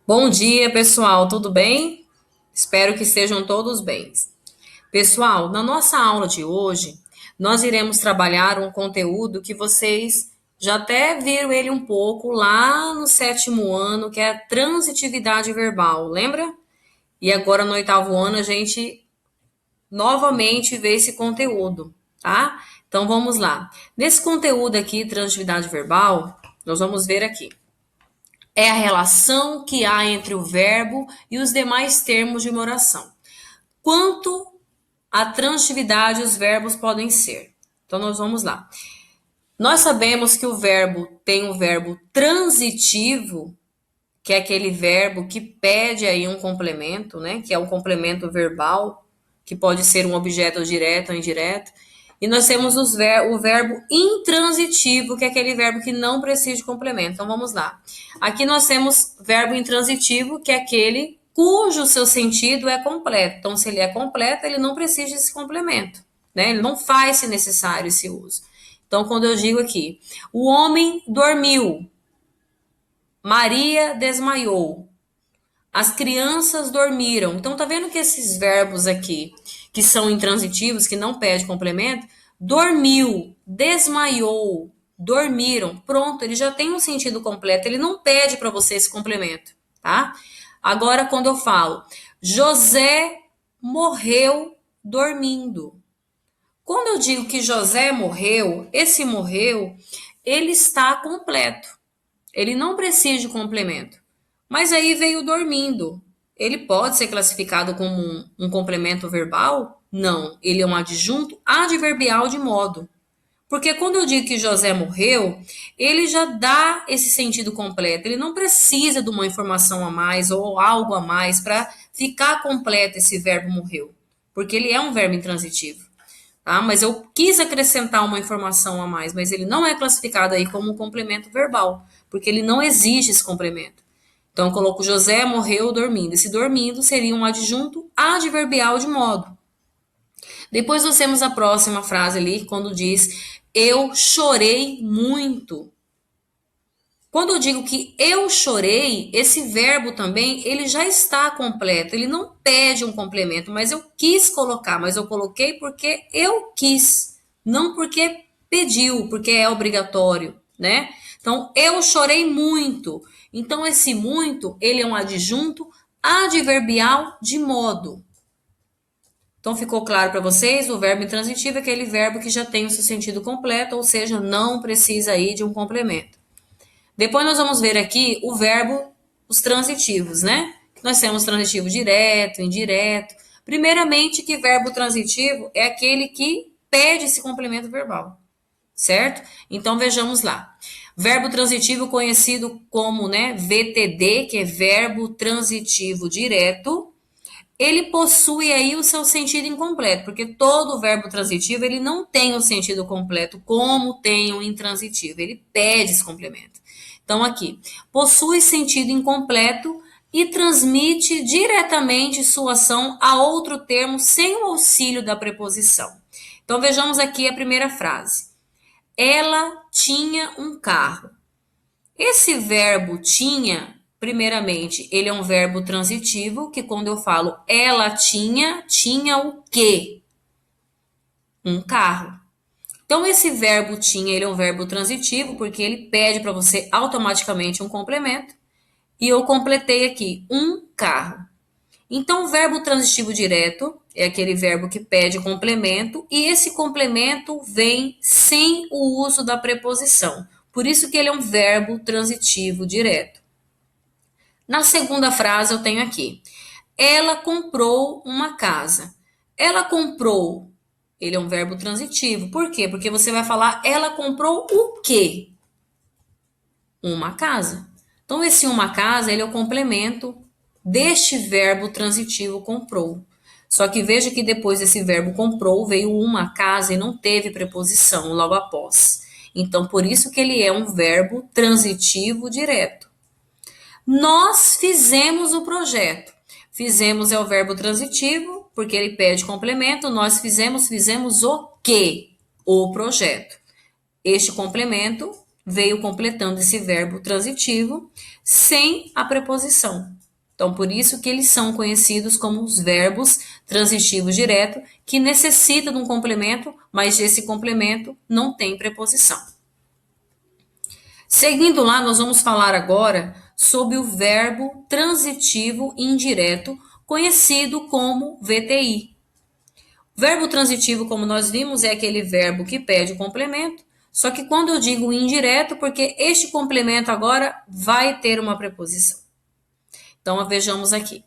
Bom dia, pessoal, tudo bem? Espero que estejam todos bem. Pessoal, na nossa aula de hoje, nós iremos trabalhar um conteúdo que vocês já até viram ele um pouco lá no sétimo ano, que é a transitividade verbal, lembra? E agora no oitavo ano a gente novamente vê esse conteúdo, tá? Então vamos lá. Nesse conteúdo aqui, transitividade verbal, nós vamos ver aqui. É a relação que há entre o verbo e os demais termos de uma oração. Quanto à transitividade, os verbos podem ser. Então, nós vamos lá. Nós sabemos que o verbo tem o verbo transitivo, que é aquele verbo que pede aí um complemento, né? Que é um complemento verbal, que pode ser um objeto direto ou indireto. E nós temos o verbo intransitivo, que é aquele verbo que não precisa de complemento. Então vamos lá. Aqui nós temos verbo intransitivo, que é aquele cujo seu sentido é completo. Então, se ele é completo, ele não precisa desse complemento, né? Ele não faz, se necessário, esse uso. Então, quando eu digo aqui, o homem dormiu, Maria desmaiou, as crianças dormiram. Então, tá vendo que esses verbos aqui, que são intransitivos, que não pedem complemento, dormiu, desmaiou, dormiram, pronto, ele já tem um sentido completo, ele não pede para você esse complemento, tá? Agora, quando eu falo, José morreu dormindo. Quando eu digo que José morreu, esse morreu, ele está completo. Ele não precisa de complemento. Mas aí veio dormindo. Ele pode ser classificado como um complemento verbal? Não, ele é um adjunto adverbial de modo. Porque quando eu digo que José morreu, ele já dá esse sentido completo. Ele não precisa de uma informação a mais ou algo a mais para ficar completo esse verbo morreu. Porque ele é um verbo intransitivo. Tá? Mas eu quis acrescentar uma informação a mais, mas ele não é classificado aí como um complemento verbal, porque ele não exige esse complemento. Então, eu coloco José morreu dormindo. Esse dormindo seria um adjunto adverbial de modo. Depois nós temos a próxima frase ali, quando diz eu chorei muito. Quando eu digo que eu chorei, esse verbo também, ele já está completo, ele não pede um complemento, mas eu quis colocar, mas eu coloquei porque eu quis, não porque pediu, porque é obrigatório, né? Então, eu chorei muito. Então, esse muito, ele é um adjunto adverbial de modo. Então, ficou claro para vocês? O verbo intransitivo é aquele verbo que já tem o seu sentido completo, ou seja, não precisa aí de um complemento. Depois nós vamos ver aqui o verbo, os transitivos, né? Nós temos transitivo direto, indireto. Primeiramente, que verbo transitivo é aquele que pede esse complemento verbal, certo? Então vejamos lá. Verbo transitivo conhecido como, né, VTD, que é verbo transitivo direto, ele possui aí o seu sentido incompleto, porque todo verbo transitivo ele não tem o sentido completo como tem o intransitivo, ele pede esse complemento. Então aqui, possui sentido incompleto e transmite diretamente sua ação a outro termo sem o auxílio da preposição. Então vejamos aqui a primeira frase. Ela tinha um carro. Esse verbo tinha, primeiramente, ele é um verbo transitivo, que quando eu falo ela tinha, tinha o quê? Um carro. Então, esse verbo tinha, ele é um verbo transitivo, porque ele pede para você automaticamente um complemento. E eu completei aqui, um carro. Então, o verbo transitivo direto é aquele verbo que pede complemento, e esse complemento vem sem o uso da preposição. Por isso que ele é um verbo transitivo direto. Na segunda frase eu tenho aqui, ela comprou uma casa. Ela comprou, ele é um verbo transitivo. Por quê? Porque você vai falar, ela comprou o quê? Uma casa. Então, esse uma casa, ele é o complemento deste verbo transitivo comprou. Só que veja que depois desse verbo comprou, veio uma casa e não teve preposição logo após. Então, por isso que ele é um verbo transitivo direto. Nós fizemos o projeto. Fizemos é o verbo transitivo, porque ele pede complemento. Nós fizemos o quê? O projeto. Este complemento veio completando esse verbo transitivo sem a preposição. Então, por isso que eles são conhecidos como os verbos transitivos direto, que necessitam de um complemento, mas esse complemento não tem preposição. Seguindo lá, nós vamos falar agora sobre o verbo transitivo indireto, conhecido como VTI. Verbo transitivo, como nós vimos, é aquele verbo que pede o complemento, só que quando eu digo indireto, porque este complemento agora vai ter uma preposição. Então, vejamos aqui.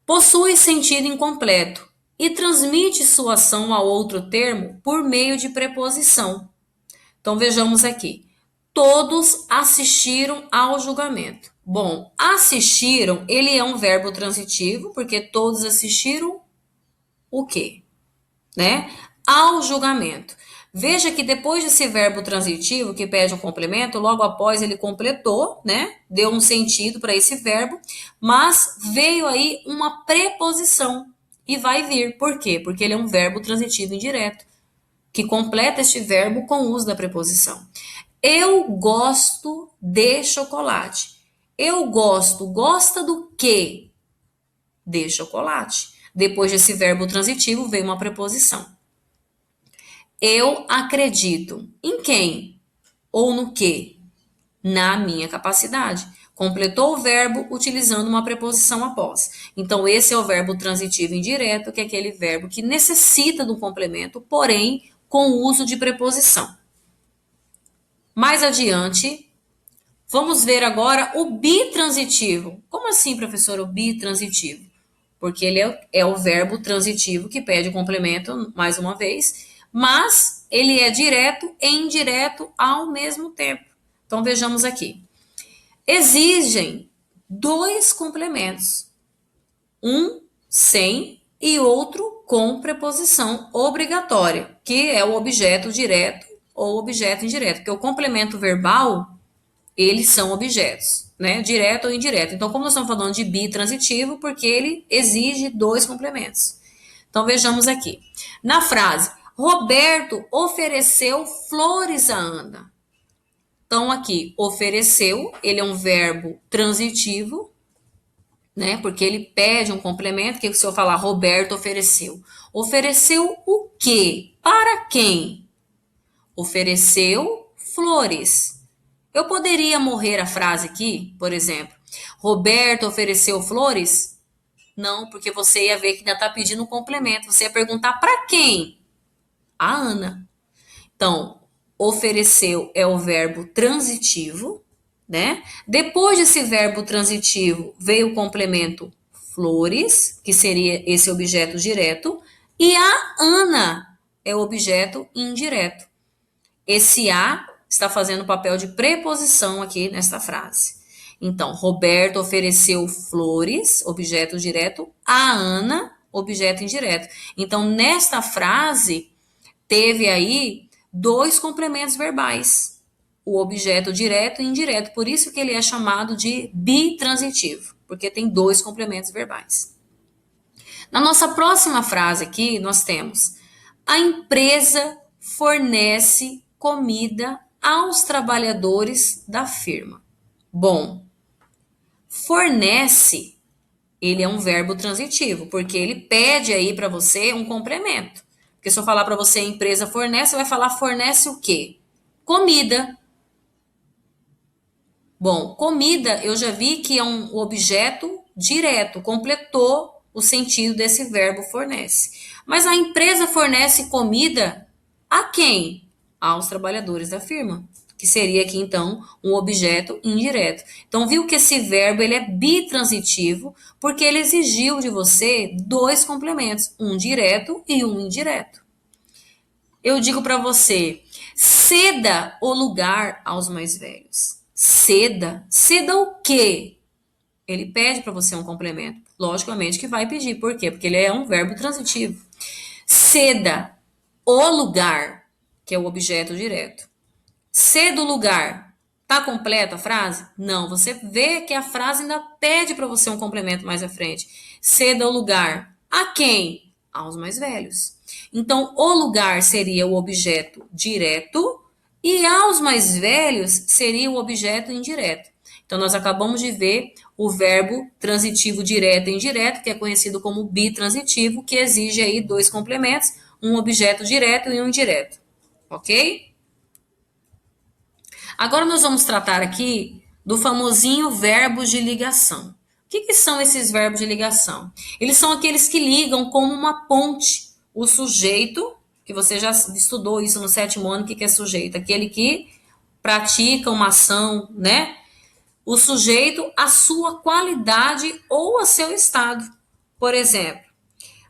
Possui sentido incompleto e transmite sua ação a outro termo por meio de preposição. Então, vejamos aqui. Todos assistiram ao julgamento. Bom, assistiram, ele é um verbo transitivo, porque todos assistiram o quê? Né? Ao julgamento. Veja que depois desse verbo transitivo, que pede um complemento, logo após ele completou, né? Deu um sentido para esse verbo, mas veio aí uma preposição e vai vir. Por quê? Porque ele é um verbo transitivo indireto, que completa este verbo com o uso da preposição. Eu gosto de chocolate. Eu gosto, gosta do quê? De chocolate. Depois desse verbo transitivo veio uma preposição. Eu acredito. Em quem? Ou no quê? Na minha capacidade. Completou o verbo utilizando uma preposição após. Então, esse é o verbo transitivo indireto, que é aquele verbo que necessita de um complemento, porém, com o uso de preposição. Mais adiante, vamos ver agora o bitransitivo. Como assim, professor, o bitransitivo? Porque ele é o verbo transitivo que pede o complemento, mais uma vez, mas ele é direto e indireto ao mesmo tempo. Então, vejamos aqui. Exigem dois complementos, um sem e outro com preposição obrigatória, que é o objeto direto ou objeto indireto, porque o complemento verbal, eles são objetos, né? Direto ou indireto. Então, como nós estamos falando de bitransitivo, porque ele exige dois complementos. Então, vejamos aqui. Na frase, Roberto ofereceu flores a Ana. Então, aqui, ofereceu, ele é um verbo transitivo, né? Porque ele pede um complemento, que se eu falar Roberto ofereceu. Ofereceu o quê? Para quem? Ofereceu flores. Eu poderia morrer a frase aqui, por exemplo, Roberto ofereceu flores? Não, porque você ia ver que ainda está pedindo um complemento. Você ia perguntar para quem? A Ana. Então, ofereceu é o verbo transitivo, né? Depois desse verbo transitivo veio o complemento flores, que seria esse objeto direto, e a Ana é o objeto indireto. Esse a está fazendo o papel de preposição aqui nesta frase. Então, Roberto ofereceu flores, objeto direto, a Ana, objeto indireto. Então, nesta frase, teve aí dois complementos verbais, o objeto direto e indireto. Por isso que ele é chamado de bitransitivo, porque tem dois complementos verbais. Na nossa próxima frase aqui, nós temos: a empresa fornece comida aos trabalhadores da firma. Bom, fornece, ele é um verbo transitivo, porque ele pede aí para você um complemento. Porque se eu falar para você a empresa fornece, você vai falar fornece o quê? Comida. Bom, comida eu já vi que é um objeto direto, completou o sentido desse verbo fornece. Mas a empresa fornece comida a quem? Aos trabalhadores da firma, que seria aqui então um objeto indireto. Então viu que esse verbo ele é bitransitivo, porque ele exigiu de você dois complementos, um direto e um indireto. Eu digo para você, ceda o lugar aos mais velhos. Ceda. Ceda o quê? Ele pede para você um complemento. Logicamente que vai pedir. Por quê? Porque ele é um verbo transitivo. Ceda o lugar, que é o objeto direto. Ceda o lugar. Tá completa a frase? Não. Você vê que a frase ainda pede para você um complemento mais à frente. Ceda o lugar. A quem? Aos mais velhos. Então, o lugar seria o objeto direto E aos mais velhos seria o objeto indireto. Então, nós acabamos de ver o verbo transitivo direto e indireto, que é conhecido como bitransitivo, que exige aí dois complementos, um objeto direto e um indireto. Ok? Agora nós vamos tratar aqui do famosinho verbos de ligação. O que são esses verbos de ligação? Eles são aqueles que ligam como uma ponte o sujeito, que você já estudou isso no sétimo ano, o que é sujeito? Aquele que pratica uma ação, né? O sujeito, a sua qualidade ou a seu estado. Por exemplo,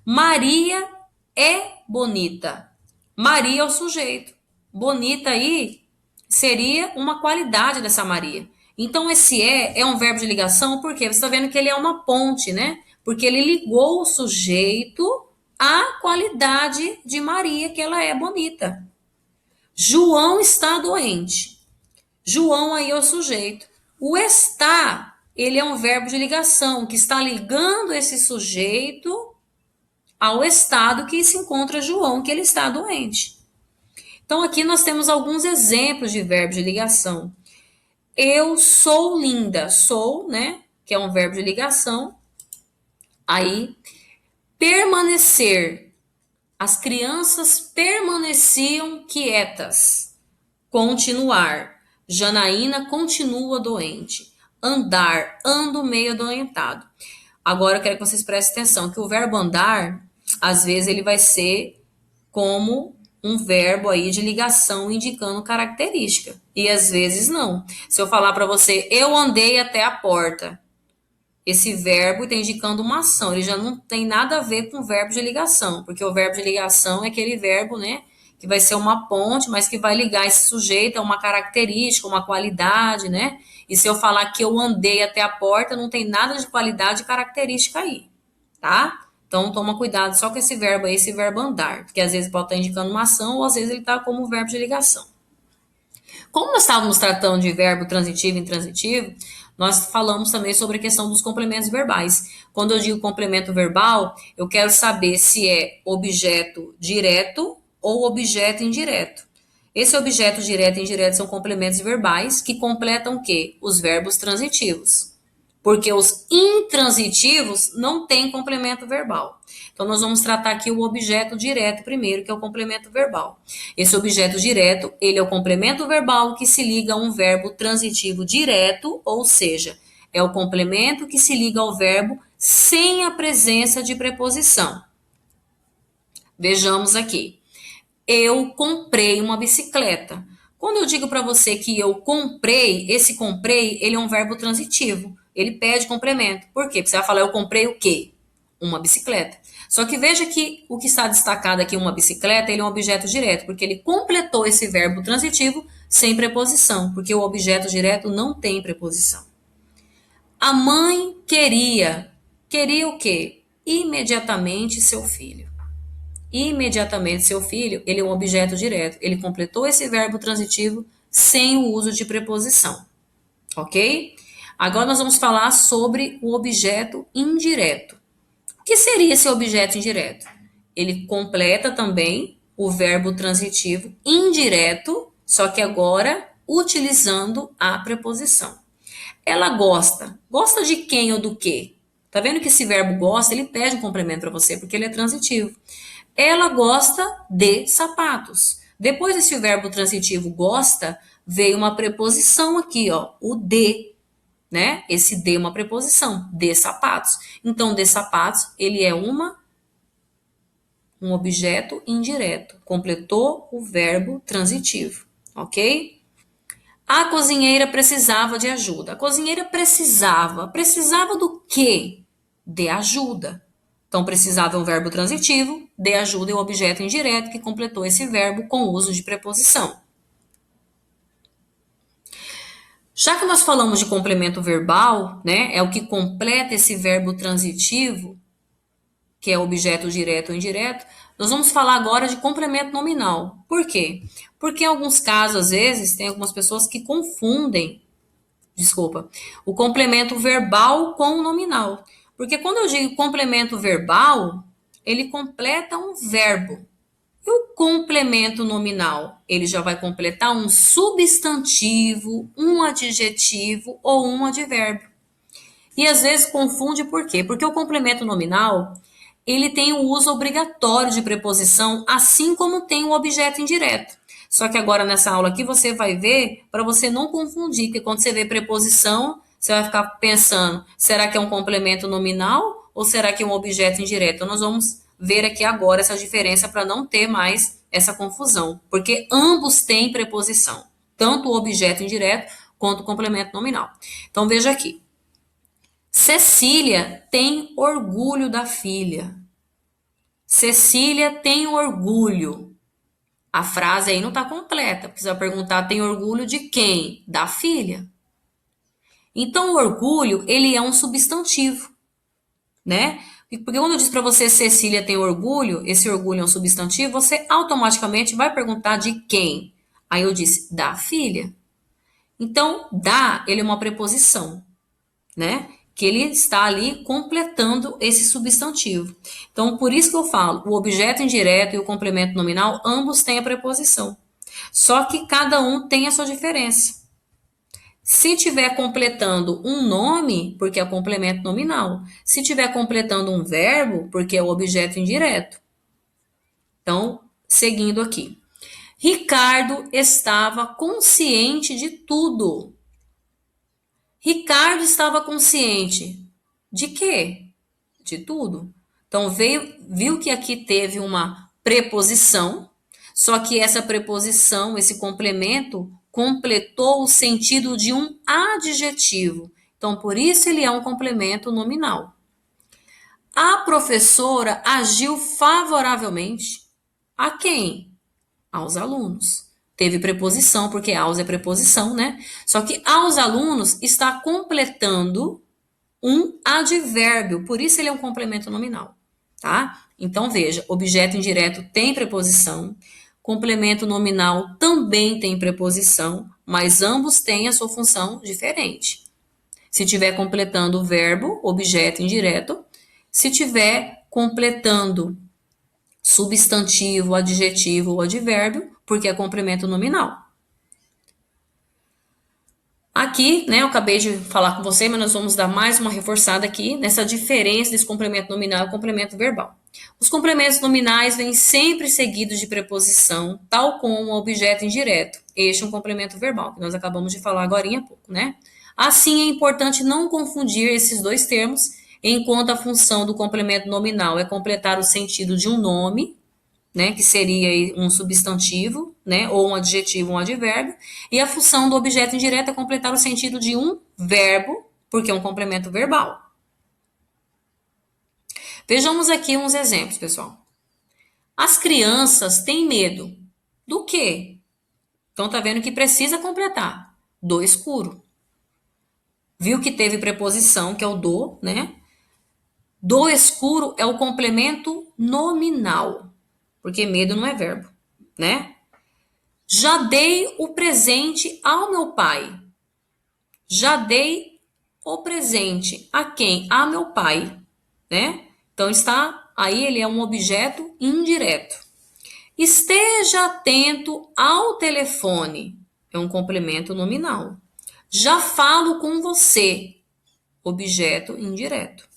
Maria é bonita. Maria é o sujeito. Bonita aí seria uma qualidade dessa Maria. Então, esse é um verbo de ligação, porque você está vendo que ele é uma ponte, né? Porque ele ligou o sujeito à qualidade de Maria, que ela é bonita. João está doente. João aí é o sujeito. O está, ele é um verbo de ligação, que está ligando esse sujeito ao estado que se encontra João, que ele está doente. Então, aqui nós temos alguns exemplos de verbos de ligação. Eu sou linda. Sou, né? Que é um verbo de ligação. Aí, permanecer. As crianças permaneciam quietas. Continuar. Janaína continua doente. Andar. Ando meio adoentado. Agora eu quero que vocês prestem atenção que o verbo andar, às vezes ele vai ser como um verbo aí de ligação indicando característica. E às vezes não. Se eu falar para você, eu andei até a porta, esse verbo está indicando uma ação. Ele já não tem nada a ver com o verbo de ligação, porque o verbo de ligação é aquele verbo, né, que vai ser uma ponte, mas que vai ligar esse sujeito a uma característica, uma qualidade, né? E se eu falar que eu andei até a porta, não tem nada de qualidade e característica aí, tá? Então, toma cuidado só com esse verbo aí, esse verbo andar, porque às vezes pode estar indicando uma ação ou às vezes ele está como verbo de ligação. Como nós estávamos tratando de verbo transitivo e intransitivo, nós falamos também sobre a questão dos complementos verbais. Quando eu digo complemento verbal, eu quero saber se é objeto direto ou objeto indireto. Esse objeto direto e indireto são complementos verbais que completam o quê? Os verbos transitivos. Porque os intransitivos não têm complemento verbal. Então, nós vamos tratar aqui o objeto direto primeiro, que é o complemento verbal. Esse objeto direto, ele é o complemento verbal que se liga a um verbo transitivo direto, ou seja, é o complemento que se liga ao verbo sem a presença de preposição. Vejamos aqui. Eu comprei uma bicicleta. Quando eu digo para você que eu comprei, esse comprei, ele é um verbo transitivo. Ele pede complemento. Por quê? Porque você vai falar, eu comprei o quê? Uma bicicleta. Só que veja que o que está destacado aqui, uma bicicleta, ele é um objeto direto, porque ele completou esse verbo transitivo sem preposição, porque o objeto direto não tem preposição. A mãe queria. Queria o quê? Imediatamente seu filho. Imediatamente seu filho, ele é um objeto direto. Ele completou esse verbo transitivo sem o uso de preposição. Ok? Agora nós vamos falar sobre o objeto indireto. O que seria esse objeto indireto? Ele completa também o verbo transitivo indireto, só que agora utilizando a preposição. Ela gosta. Gosta de quem ou do quê? Tá vendo que esse verbo gosta, ele pede um complemento para você, porque ele é transitivo. Ela gosta de sapatos. Depois desse verbo transitivo gosta, veio uma preposição aqui, ó, o de, né? Esse de é uma preposição, de sapatos. Então, de sapatos, ele é um objeto indireto. Completou o verbo transitivo, ok? A cozinheira precisava de ajuda. A cozinheira precisava do quê? De ajuda. Então, precisava é um verbo transitivo, de ajuda é o objeto indireto que completou esse verbo com o uso de preposição. Já que nós falamos de complemento verbal, né, é o que completa esse verbo transitivo, que é objeto direto ou indireto, nós vamos falar agora de complemento nominal. Por quê? Porque em alguns casos, às vezes, tem algumas pessoas que confundem, o complemento verbal com o nominal. Porque quando eu digo complemento verbal, ele completa um verbo. E o complemento nominal? Ele já vai completar um substantivo, um adjetivo ou um advérbio. E às vezes confunde por quê? Porque o complemento nominal, ele tem o uso obrigatório de preposição, assim como tem o objeto indireto. Só que agora nessa aula aqui você vai ver, para você não confundir, porque quando você vê preposição, você vai ficar pensando, será que é um complemento nominal ou será que é um objeto indireto? Então nós vamos ver aqui agora essa diferença para não ter mais essa confusão, porque ambos têm preposição, tanto o objeto indireto quanto o complemento nominal. Então veja aqui. Cecília tem orgulho da filha. Cecília tem orgulho. A frase aí não está completa, porque você vai perguntar, tem orgulho de quem? Da filha. Então, o orgulho, ele é um substantivo, né? Porque quando eu disse para você, Cecília tem orgulho, esse orgulho é um substantivo, você automaticamente vai perguntar de quem? Aí eu disse, da filha. Então, da, ele é uma preposição, né? Que ele está ali completando esse substantivo. Então, por isso que eu falo, o objeto indireto e o complemento nominal, ambos têm a preposição. Só que cada um tem a sua diferença. Se tiver completando um nome, porque é o complemento nominal. Se tiver completando um verbo, porque é o objeto indireto. Então, seguindo aqui. Ricardo estava consciente de tudo. Ricardo estava consciente de quê? De tudo. Então, viu que aqui teve uma preposição, só que essa preposição, esse complemento, completou o sentido de um adjetivo. Então, por isso ele é um complemento nominal. A professora agiu favoravelmente a quem? Aos alunos. Teve preposição, porque aos é preposição, né? Só que aos alunos está completando um advérbio, por isso ele é um complemento nominal, tá? Então veja, objeto indireto tem preposição, complemento nominal também tem preposição, mas ambos têm a sua função diferente. Se tiver completando o verbo, objeto indireto, se tiver completando substantivo, adjetivo ou advérbio, porque é complemento nominal. Aqui, né, eu acabei de falar com você, mas nós vamos dar mais uma reforçada aqui nessa diferença desse complemento nominal e complemento verbal. Os complementos nominais vêm sempre seguidos de preposição, tal como o objeto indireto. Este é um complemento verbal, que nós acabamos de falar agora há pouco, né? Assim, é importante não confundir esses dois termos, enquanto a função do complemento nominal é completar o sentido de um nome, né, que seria um substantivo, né, ou um adjetivo, um advérbio, e a função do objeto indireto é completar o sentido de um verbo, porque é um complemento verbal. Vejamos aqui uns exemplos, pessoal. As crianças têm medo do quê? Então, tá vendo que precisa completar. Do escuro. Viu que teve preposição, que é o do, né? Do escuro é o complemento nominal, porque medo não é verbo, né? Já dei o presente ao meu pai. Já dei o presente a quem? A meu pai, né? Então está aí, ele é um objeto indireto. Esteja atento ao telefone. É um complemento nominal. Já falo com você. Objeto indireto.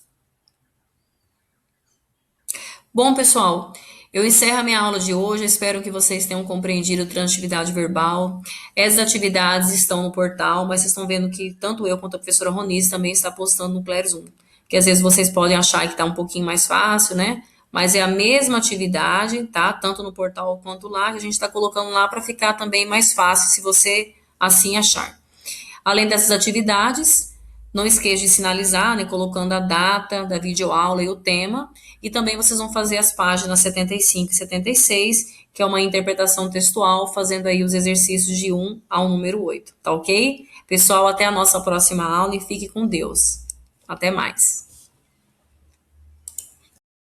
Bom, pessoal, eu encerro a minha aula de hoje. Espero que vocês tenham compreendido a transitividade verbal. Essas atividades estão no portal, mas vocês estão vendo que tanto eu quanto a professora Ronise também está postando no Classroom. Que às vezes vocês podem achar que está um pouquinho mais fácil, né? Mas é a mesma atividade, tá? Tanto no portal quanto lá, que a gente está colocando lá para ficar também mais fácil, se você assim achar. Além dessas atividades, não esqueça de sinalizar, né, colocando a data da videoaula e o tema. E também vocês vão fazer as páginas 75 e 76, que é uma interpretação textual, fazendo aí os exercícios de 1 ao número 8, tá ok? Pessoal, até a nossa próxima aula e fique com Deus. Até mais.